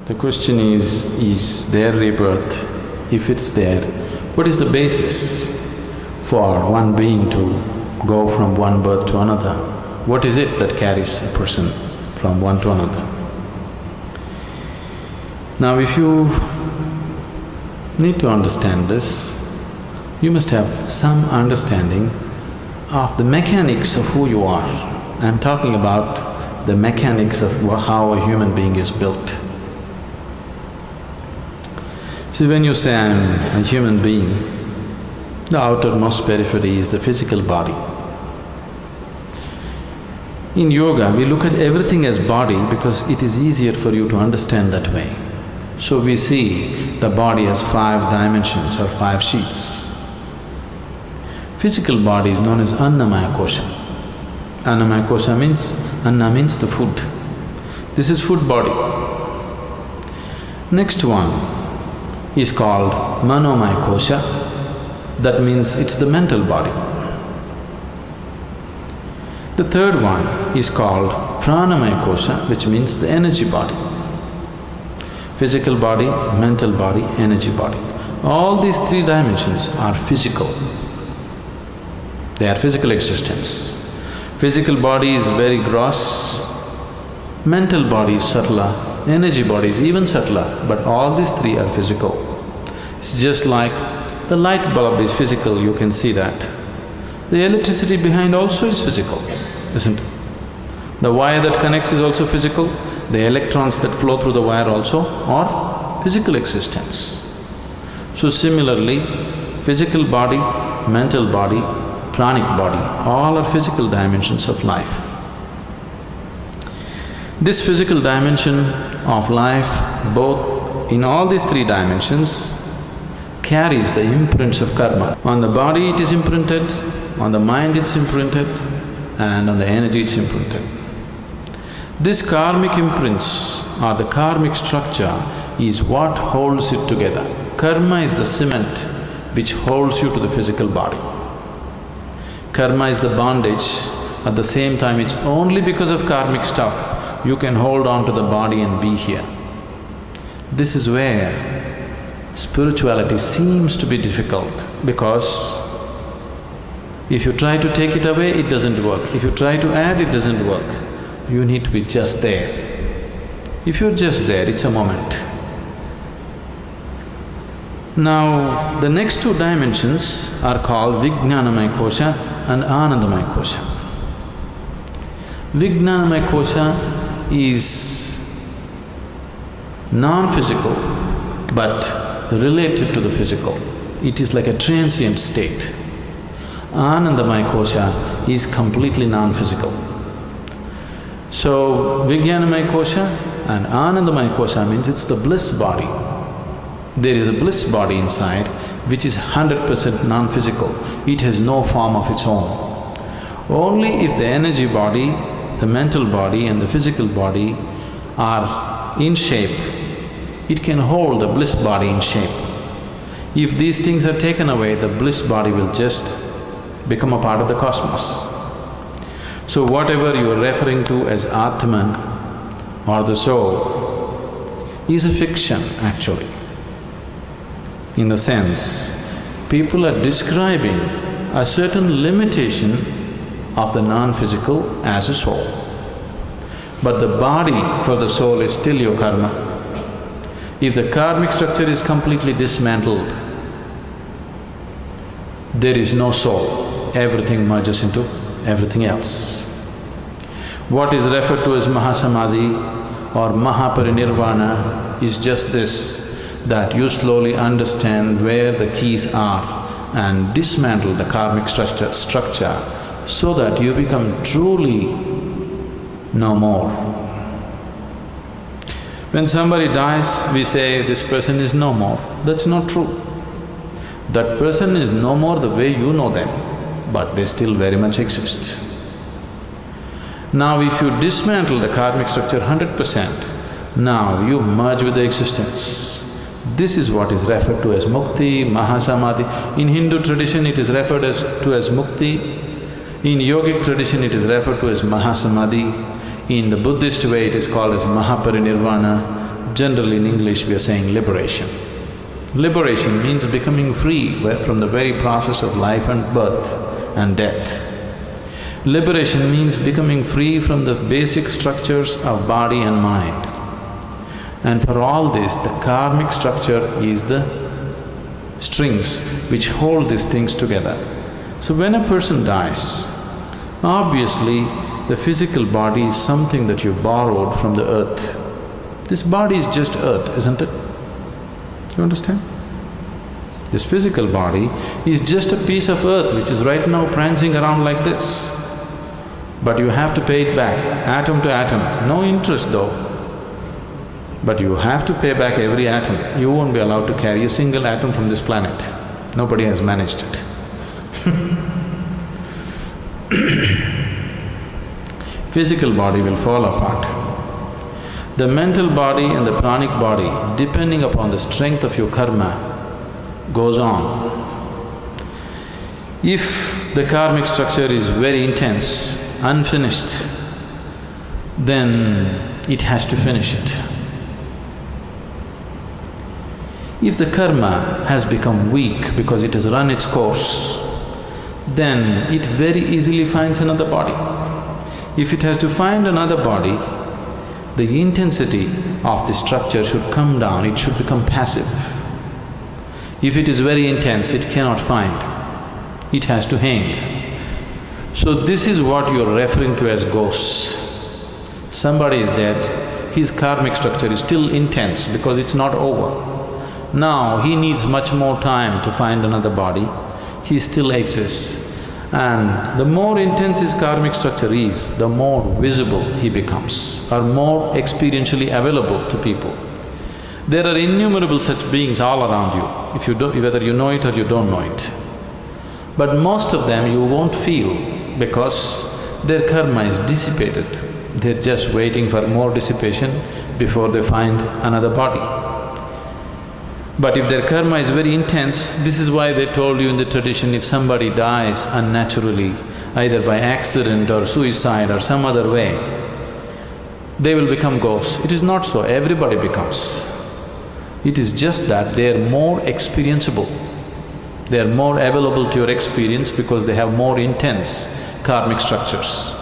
The question is there rebirth? If it's there, what is the basis for one being to go from one birth to another? What is it that carries a person from one to another? Now if you need to understand this, you must have some understanding of the mechanics of who you are. I'm talking about the mechanics of how a human being is built. See, when you say I'm a human being, the outermost periphery is the physical body. In yoga, we look at everything as body because it is easier for you to understand that way. So we see the body as 5 dimensions or 5 sheets. Physical body is known as Annamaya Kosha. Annamaya Kosha means… Anna means the food. This is food body. Next one is called Manomaya Kosha. That means it's the mental body. The third one is called Pranamaya Kosha, which means the energy body. Physical body, mental body, energy body. All these 3 dimensions are physical. They are physical existence. Physical body is very gross, mental body is subtler, energy body is even subtler, but all these 3 are physical. It's just like the light bulb is physical, you can see that. The electricity behind also is physical, isn't it? The wire that connects is also physical, the electrons that flow through the wire also are physical existence. So similarly, physical body, mental body, pranic body, all are physical dimensions of life. This physical dimension of life, both in all these 3 dimensions, carries the imprints of karma. On the body it is imprinted, on the mind it's imprinted, and on the energy it's imprinted. This karmic imprints or the karmic structure is what holds it together. Karma is the cement which holds you to the physical body. Karma is the bondage, at the same time it's only because of karmic stuff you can hold on to the body and be here. This is where spirituality seems to be difficult because if you try to take it away, it doesn't work. If you try to add, it doesn't work. You need to be just there. If you're just there, it's a moment. Now, the next 2 dimensions are called Vijnanamaya Kosha and Anandamaya Kosha. Vijnanamaya Kosha is non-physical but related to the physical. It is like a transient state. Anandamaya Kosha is completely non-physical. So, Vijnanamaya Kosha and Anandamaya Kosha means it's the bliss body. There is a bliss body inside which is 100% non-physical. It has no form of its own. Only if the energy body, the mental body and the physical body are in shape, it can hold the bliss body in shape. If these things are taken away, the bliss body will just become a part of the cosmos. So whatever you are referring to as Atman or the soul is a fiction actually. In the sense, people are describing a certain limitation of the non-physical as a soul. But the body for the soul is still your karma. If the karmic structure is completely dismantled, there is no soul, everything merges into everything else. What is referred to as Mahasamadhi or Mahaparinirvana is just this, that you slowly understand where the keys are and dismantle the karmic structure so that you become truly no more. When somebody dies, we say, this person is no more. That's not true. That person is no more the way you know them, but they still very much exist. Now if you dismantle the karmic structure 100%, now you merge with the existence. This is what is referred to as mukti, mahasamadhi. In Hindu tradition it is referred to as mukti, in yogic tradition it is referred to as mahasamadhi, in the Buddhist way it is called as mahaparinirvana. Generally in English we are saying liberation. Liberation means becoming free from the very process of life and birth and death. Liberation means becoming free from the basic structures of body and mind. And for all this, the karmic structure is the strings which hold these things together. So when a person dies, obviously the physical body is something that you borrowed from the earth. This body is just earth, isn't it? You understand? This physical body is just a piece of earth which is right now prancing around like this. But you have to pay it back, atom to atom, no interest though. But you have to pay back every atom. You won't be allowed to carry a single atom from this planet. Nobody has managed it. Physical body will fall apart. The mental body and the pranic body, depending upon the strength of your karma, goes on. If the karmic structure is very intense, unfinished, then it has to finish it. If the karma has become weak because it has run its course, then it very easily finds another body. If it has to find another body, the intensity of the structure should come down, it should become passive. If it is very intense, it cannot find, it has to hang. So this is what you're referring to as ghosts. Somebody is dead, his karmic structure is still intense because it's not over. Now he needs much more time to find another body, he still exists. And the more intense his karmic structure is, the more visible he becomes, or more experientially available to people. There are innumerable such beings all around you, whether you know it or you don't know it. But most of them you won't feel because their karma is dissipated. They're just waiting for more dissipation before they find another body. But if their karma is very intense, this is why they told you in the tradition, if somebody dies unnaturally, either by accident or suicide or some other way, they will become ghosts. It is not so, everybody becomes. It is just that they are more experienceable. They are more available to your experience because they have more intense karmic structures.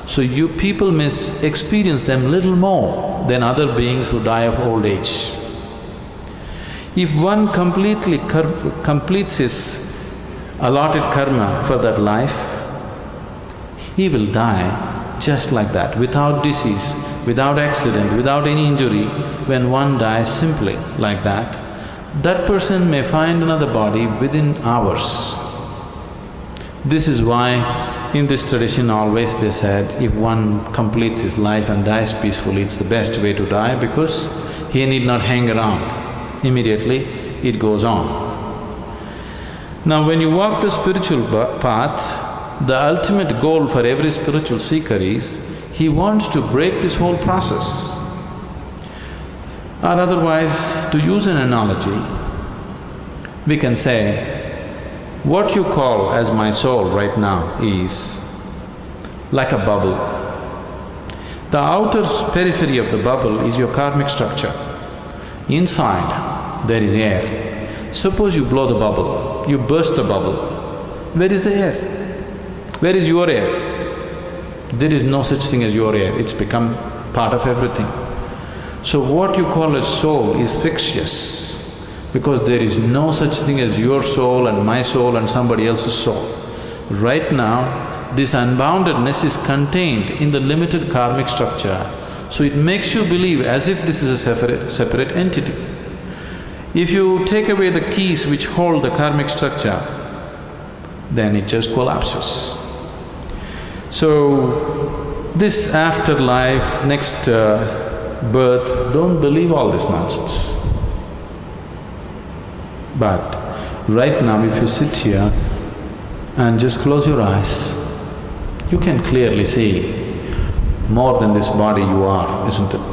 So you people may experience them little more than other beings who die of old age. If one completely completes his allotted karma for that life, he will die just like that, without disease, without accident, without any injury. When one dies simply like that, that person may find another body within hours. This is why in this tradition always they said, if one completes his life and dies peacefully, it's the best way to die because he need not hang around. Immediately it goes on. Now when you walk the spiritual path, the ultimate goal for every spiritual seeker is, he wants to break this whole process. Or otherwise, to use an analogy, we can say, what you call as my soul right now is like a bubble. The outer periphery of the bubble is your karmic structure. Inside, there is air. Suppose you blow the bubble, you burst the bubble. Where is the air? Where is your air? There is no such thing as your air, it's become part of everything. So what you call as soul is fictitious because there is no such thing as your soul and my soul and somebody else's soul. Right now, this unboundedness is contained in the limited karmic structure. So it makes you believe as if this is a separate entity. If you take away the keys which hold the karmic structure, then it just collapses. So, this afterlife, next birth, don't believe all this nonsense. But right now if you sit here and just close your eyes, you can clearly see more than this body you are, isn't it?